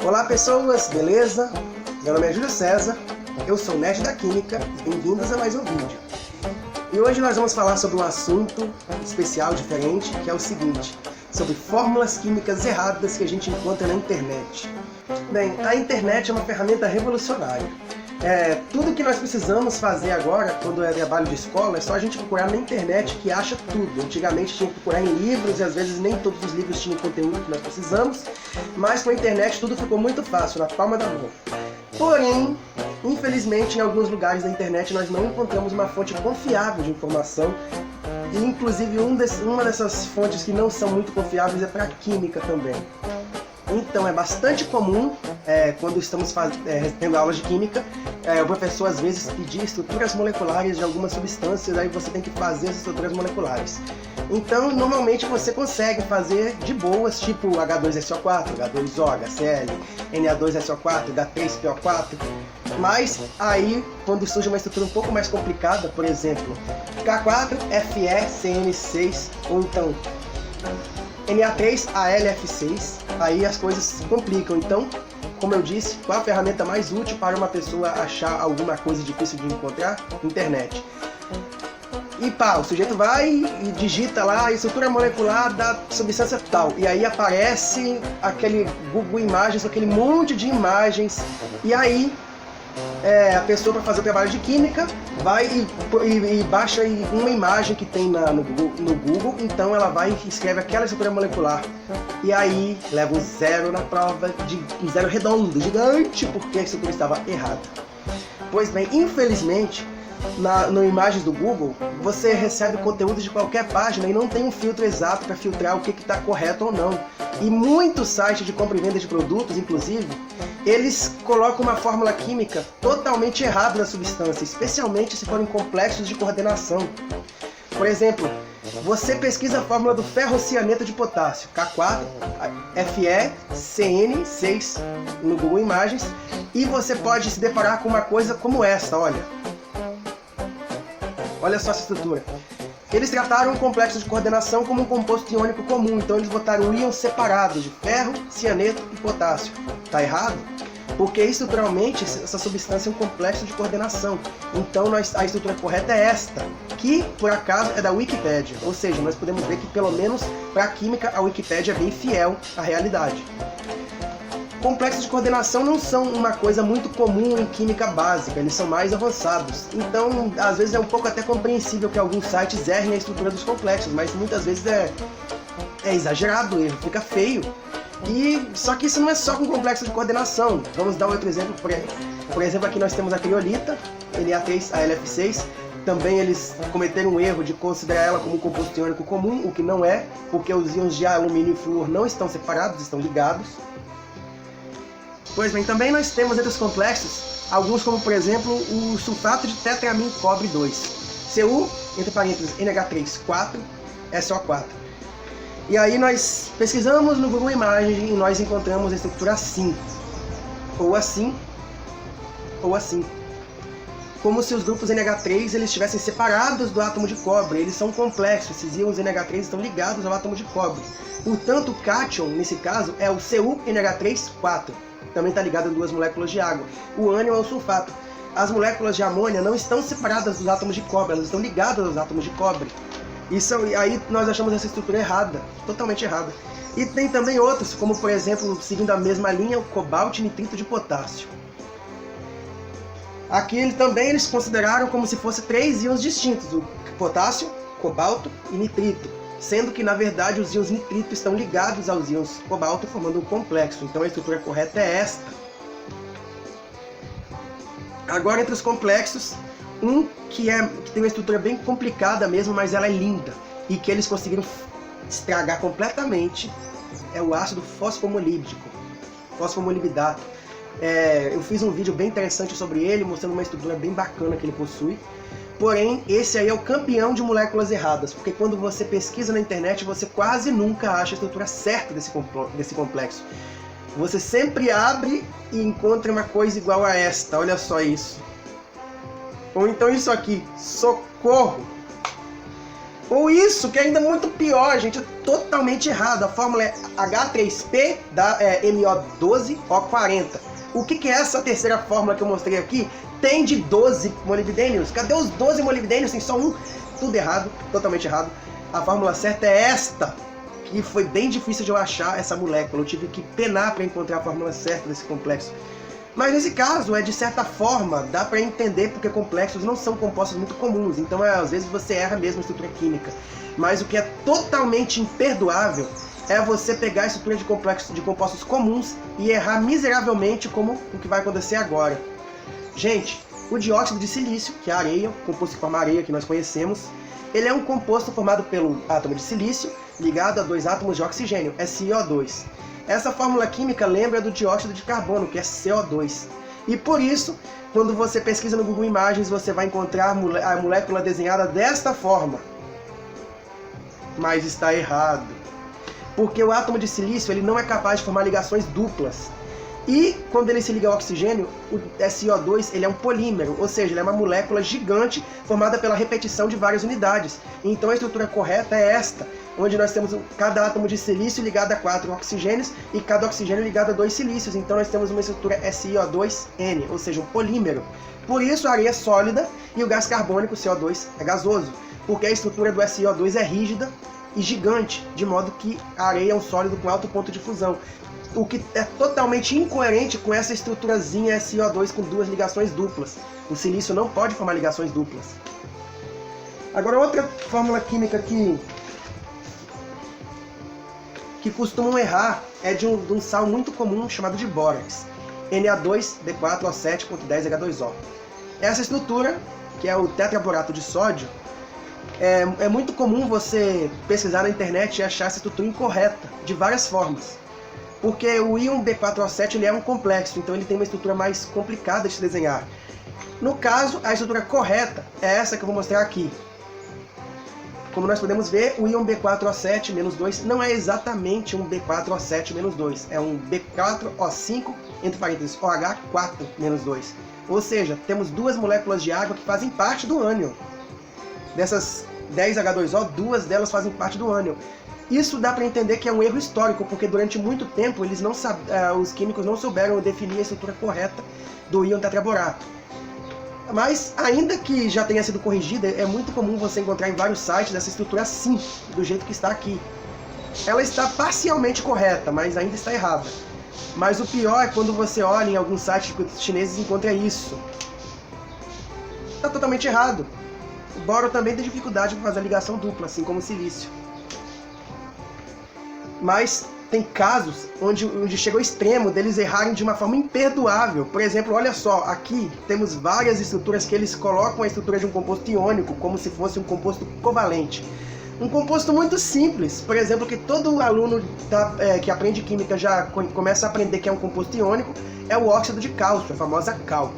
Olá pessoas, beleza? Meu nome é Júlio César, eu sou nerd da Química e bem-vindos a mais um vídeo. E hoje nós vamos falar sobre um assunto especial, diferente, que é o seguinte, sobre fórmulas químicas erradas que a gente encontra na internet. Bem, a internet é uma ferramenta revolucionária. Tudo que nós precisamos fazer agora, quando é trabalho de escola, é só a gente procurar na internet que acha tudo. Antigamente tinha que procurar em livros e às vezes nem todos os livros tinham o conteúdo que nós precisamos, mas com a internet tudo ficou muito fácil, na palma da mão. Porém, infelizmente, em alguns lugares da internet nós não encontramos uma fonte confiável de informação e inclusive uma dessas fontes que não são muito confiáveis é para química também. Então é bastante comum, quando estamos tendo aulas de química, o professor às vezes pedir estruturas moleculares de algumas substâncias, aí você tem que fazer as estruturas moleculares. Então normalmente você consegue fazer de boas, tipo H2SO4, H2O, HCl, Na2SO4, H3PO4, mas aí quando surge uma estrutura um pouco mais complicada, por exemplo, K4FeCN6 ou então Na3AlF6, aí as coisas se complicam. Então, como eu disse, qual a ferramenta mais útil para uma pessoa achar alguma coisa difícil de encontrar? Internet. E pá, o sujeito vai e digita lá a estrutura molecular da substância tal, e aí aparece aquele Google Imagens, aquele monte de imagens, e aí a pessoa, para fazer o trabalho de química, vai e baixa uma imagem que tem no Google, então ela vai e escreve aquela estrutura molecular. E aí leva um zero na prova, um zero redondo, gigante, porque a estrutura estava errada. Pois bem, infelizmente, no Imagens do Google, você recebe conteúdo de qualquer página e não tem um filtro exato para filtrar o que está correto ou não. E muitos sites de compra e venda de produtos, inclusive, eles colocam uma fórmula química totalmente errada na substância, especialmente se forem complexos de coordenação. Por exemplo, você pesquisa a fórmula do ferrocianeto de potássio, K4FeCN6, no Google Imagens, e você pode se deparar com uma coisa como essa, olha. Olha só essa estrutura. Eles trataram o complexo de coordenação como um composto iônico comum, então eles botaram íons separados de ferro, cianeto e potássio. Tá errado? Porque estruturalmente essa substância é um complexo de coordenação. Então a estrutura correta é esta, que por acaso é da Wikipédia. Ou seja, nós podemos ver que pelo menos para a química a Wikipédia é bem fiel à realidade. Complexos de coordenação não são uma coisa muito comum em química básica, eles são mais avançados. Então, às vezes é um pouco até compreensível que alguns sites errem a estrutura dos complexos, mas muitas vezes é exagerado o erro, fica feio. Só que isso não é só com complexo de coordenação. Vamos dar outro exemplo. Por exemplo, aqui nós temos a criolita, Na3AlF6. Também eles cometeram um erro de considerar ela como um composto iônico comum, o que não é, porque os íons de alumínio e flúor não estão separados, estão ligados. Pois bem, também nós temos entre os complexos alguns como, por exemplo, o sulfato de tetramin cobre 2, Cu, entre parênteses, NH3, 4SO4. E aí nós pesquisamos no Google Imagens e nós encontramos a estrutura assim, ou assim, ou assim. Como se os grupos NH3 eles estivessem separados do átomo de cobre. Eles são complexos, esses íons NH3 estão ligados ao átomo de cobre. Portanto, o cátion, nesse caso, é o CuNH3, também está ligado a duas moléculas de água. O ânion é o sulfato. As moléculas de amônia não estão separadas dos átomos de cobre, elas estão ligadas aos átomos de cobre. Aí nós achamos essa estrutura errada, totalmente errada. E tem também outros, como por exemplo, seguindo a mesma linha, o cobalto e nitrito de potássio. Aqui eles consideraram como se fossem três íons distintos, o potássio, cobalto e nitrito, sendo que na verdade os íons nitrito estão ligados aos íons cobalto, formando um complexo. Então a estrutura correta é esta. Agora, entre os complexos, um que tem uma estrutura bem complicada mesmo, mas ela é linda, e que eles conseguiram estragar completamente, é o ácido fosfomolíbdico, fosfomolibdato. Eu fiz um vídeo bem interessante sobre ele, mostrando uma estrutura bem bacana que ele possui. Porém, esse aí é o campeão de moléculas erradas, porque quando você pesquisa na internet, você quase nunca acha a estrutura certa desse complexo. Você sempre abre e encontra uma coisa igual a esta, olha só isso. Ou então isso aqui, socorro! Ou isso, que é ainda muito pior, gente, é totalmente errado. A fórmula é H3P da MO12O40. O que é essa terceira fórmula que eu mostrei aqui? Tem de 12 molibdênios. Cadê os 12 molibdênios? Tem só um. Tudo errado, totalmente errado. A fórmula certa é esta, que foi bem difícil de eu achar essa molécula. Eu tive que penar para encontrar a fórmula certa desse complexo. Mas nesse caso, de certa forma, dá para entender porque complexos não são compostos muito comuns. Então, às vezes, você erra mesmo a estrutura química. Mas o que é totalmente imperdoável é você pegar a estrutura de compostos comuns e errar miseravelmente, como o que vai acontecer agora. Gente, o dióxido de silício, que é a areia, o composto que forma a areia que nós conhecemos, ele é um composto formado pelo átomo de silício ligado a 2 átomos de oxigênio, SiO2. Essa fórmula química lembra do dióxido de carbono, que é CO2. E por isso, quando você pesquisa no Google Imagens, você vai encontrar a molécula desenhada desta forma. Mas está errado. Porque o átomo de silício ele não é capaz de formar ligações duplas. E quando ele se liga ao oxigênio, o SiO2 ele é um polímero, ou seja, ele é uma molécula gigante formada pela repetição de várias unidades. Então a estrutura correta é esta, onde nós temos cada átomo de silício ligado a 4 oxigênios e cada oxigênio ligado a 2 silícios. Então nós temos uma estrutura SiO2N, ou seja, um polímero. Por isso a areia é sólida e o gás carbônico, CO2, é gasoso, porque a estrutura do SiO2 é rígida e gigante, de modo que a areia é um sólido com alto ponto de fusão. O que é totalmente incoerente com essa estruturazinha SiO2 com 2 ligações duplas. O silício não pode formar ligações duplas. Agora, outra fórmula química que costumam errar é de um sal muito comum chamado de bórax, Na2B4O7.10H2O. Essa estrutura, que é o tetraborato de sódio, é muito comum você pesquisar na internet e achar essa estrutura incorreta, de várias formas. Porque o íon B4O7 ele é um complexo, então ele tem uma estrutura mais complicada de se desenhar. No caso, a estrutura correta é essa que eu vou mostrar aqui. Como nós podemos ver, o íon B4O7-2 não é exatamente um B4O7-2, é um B4O5, entre parênteses, OH4-2. Ou seja, temos 2 moléculas de água que fazem parte do ânion. Dessas 10H2O, 2 delas fazem parte do ânion. Isso dá para entender que é um erro histórico, porque durante muito tempo os químicos não souberam definir a estrutura correta do íon tetraborato. Mas, ainda que já tenha sido corrigida, é muito comum você encontrar em vários sites essa estrutura assim, do jeito que está aqui. Ela está parcialmente correta, mas ainda está errada. Mas o pior é quando você olha em alguns sites chineses e encontra isso. Está totalmente errado. O boro também tem dificuldade para fazer a ligação dupla, assim como o silício. Mas tem casos onde chega ao extremo deles errarem de uma forma imperdoável. Por exemplo, olha só, aqui temos várias estruturas que eles colocam a estrutura de um composto iônico como se fosse um composto covalente. Um composto muito simples, por exemplo, que todo aluno que aprende química já começa a aprender que é um composto iônico, é o óxido de cálcio, a famosa cal.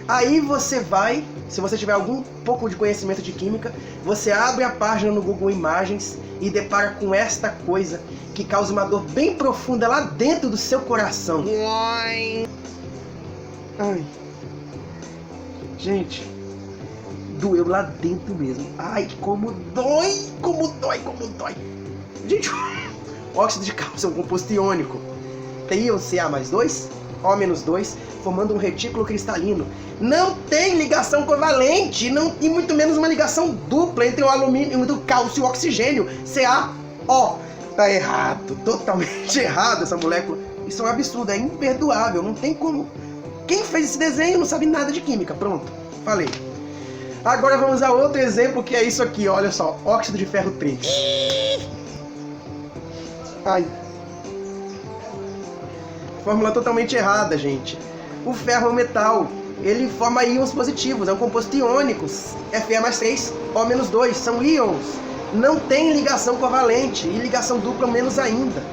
Aí você vai, se você tiver algum pouco de conhecimento de química, você abre a página no Google Imagens e depara com esta coisa que causa uma dor bem profunda lá dentro do seu coração. Ai. Gente, doeu lá dentro mesmo. Ai, como dói, como dói, como dói. Gente, óxido de cálcio é um composto iônico. Tem íon Ca+2, O-2, formando um retículo cristalino. Não tem ligação covalente, e muito menos uma ligação dupla entre o alumínio, entre o cálcio e o oxigênio, CaO. Tá errado, totalmente errado essa molécula. Isso é um absurdo, é imperdoável, não tem como. Quem fez esse desenho não sabe nada de química, pronto, falei. Agora vamos a outro exemplo que é isso aqui, olha só, óxido de ferro 3. Ai. Fórmula totalmente errada, gente. O ferro é um metal, ele forma íons positivos, é um composto iônico, Fe+3, O-2, são íons. Não tem ligação covalente, e ligação dupla menos ainda.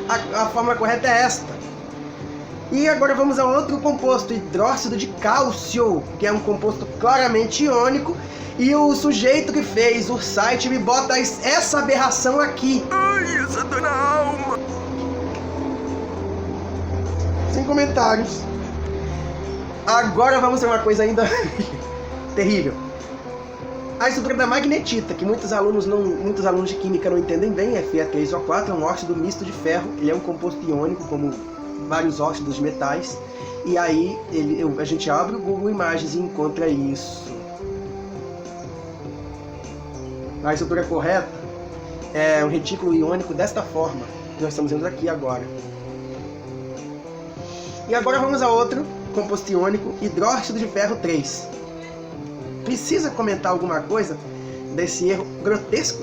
A fórmula correta é esta. E agora vamos a outro composto, hidróxido de cálcio, que é um composto claramente iônico, e o sujeito que fez o site me bota essa aberração aqui. Ai, essa dor na alma. Sem comentários. Agora vamos ver uma coisa ainda terrível. A estrutura da magnetita, que muitos alunos de química não entendem bem, Fe3O4, é um óxido misto de ferro. Ele é um composto iônico, como vários óxidos de metais. E aí a gente abre o Google Imagens e encontra isso. A estrutura correta é um retículo iônico desta forma, que nós estamos vendo aqui agora. E agora vamos a outro composto iônico, hidróxido de ferro 3. Precisa comentar alguma coisa desse erro grotesco?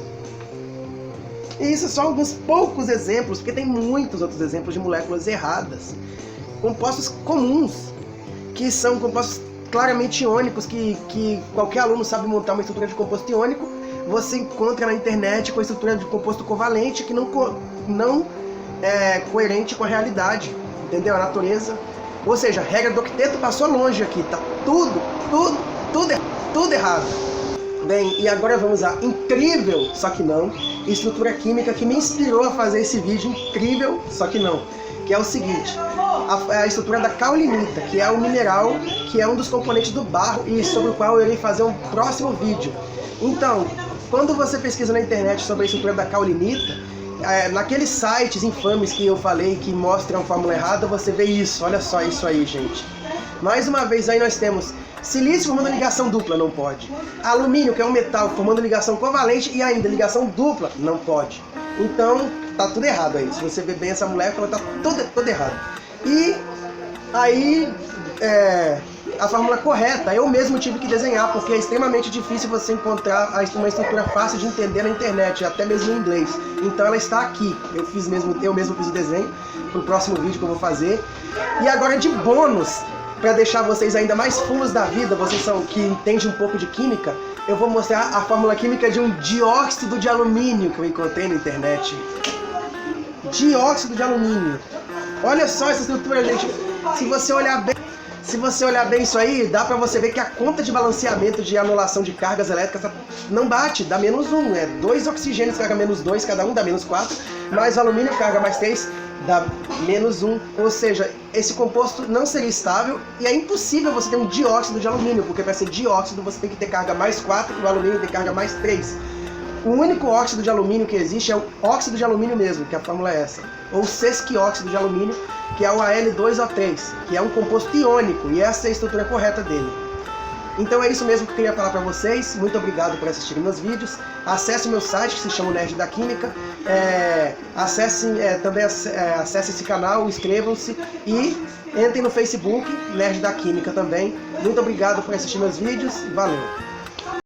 E isso são alguns poucos exemplos, porque tem muitos outros exemplos de moléculas erradas. Compostos comuns, que são compostos claramente iônicos, que qualquer aluno sabe montar uma estrutura de composto iônico. Você encontra na internet com a estrutura de composto covalente, que não é coerente com a realidade, entendeu? A natureza. Ou seja, a regra do octeto passou longe aqui, tá tudo errado. Bem, e agora vamos à incrível, só que não, estrutura química que me inspirou a fazer esse vídeo incrível, só que não, que é o seguinte: a estrutura da caulinita, que é o mineral, que é um dos componentes do barro e sobre o qual eu irei fazer um próximo vídeo. Então, quando você pesquisa na internet sobre a estrutura da caulinita, naqueles sites infames que eu falei que mostram a fórmula errada, você vê isso. Olha só isso aí, gente. Mais uma vez aí nós temos silício formando ligação dupla, não pode. Alumínio, que é um metal, formando ligação covalente e ainda ligação dupla, não pode. Então, tá tudo errado aí. Se você ver bem essa molécula, tá tudo errado. E aí, a fórmula correta eu mesmo tive que desenhar, porque é extremamente difícil você encontrar uma estrutura fácil de entender na internet, até mesmo em inglês. Então ela está aqui. Eu mesmo fiz o desenho para o próximo vídeo que eu vou fazer. E agora, de bônus, para deixar vocês ainda mais fulos da vida, vocês que entendem um pouco de química, eu vou mostrar a fórmula química de um dióxido de alumínio que eu encontrei na internet. Dióxido de alumínio. Olha só essa estrutura, gente. Se você olhar bem isso aí, dá pra você ver que a conta de balanceamento de anulação de cargas elétricas não bate, dá -1. É 2 oxigênios carga -2, cada um dá -4, mais o alumínio carga +3, dá -1. Ou seja, esse composto não seria estável e é impossível você ter um dióxido de alumínio, porque para ser dióxido você tem que ter carga +4 e o alumínio tem carga +3. O único óxido de alumínio que existe é o óxido de alumínio mesmo, que a fórmula é essa. Ou sesquióxido de alumínio, que é o Al2O3, que é um composto iônico, e essa é a estrutura correta dele. Então é isso mesmo que eu queria falar para vocês. Muito obrigado por assistirem meus vídeos. Acesse o meu site, que se chama Nerd da Química. Acessem esse canal, inscrevam-se e entrem no Facebook, Nerd da Química também. Muito obrigado por assistir meus vídeos. Valeu!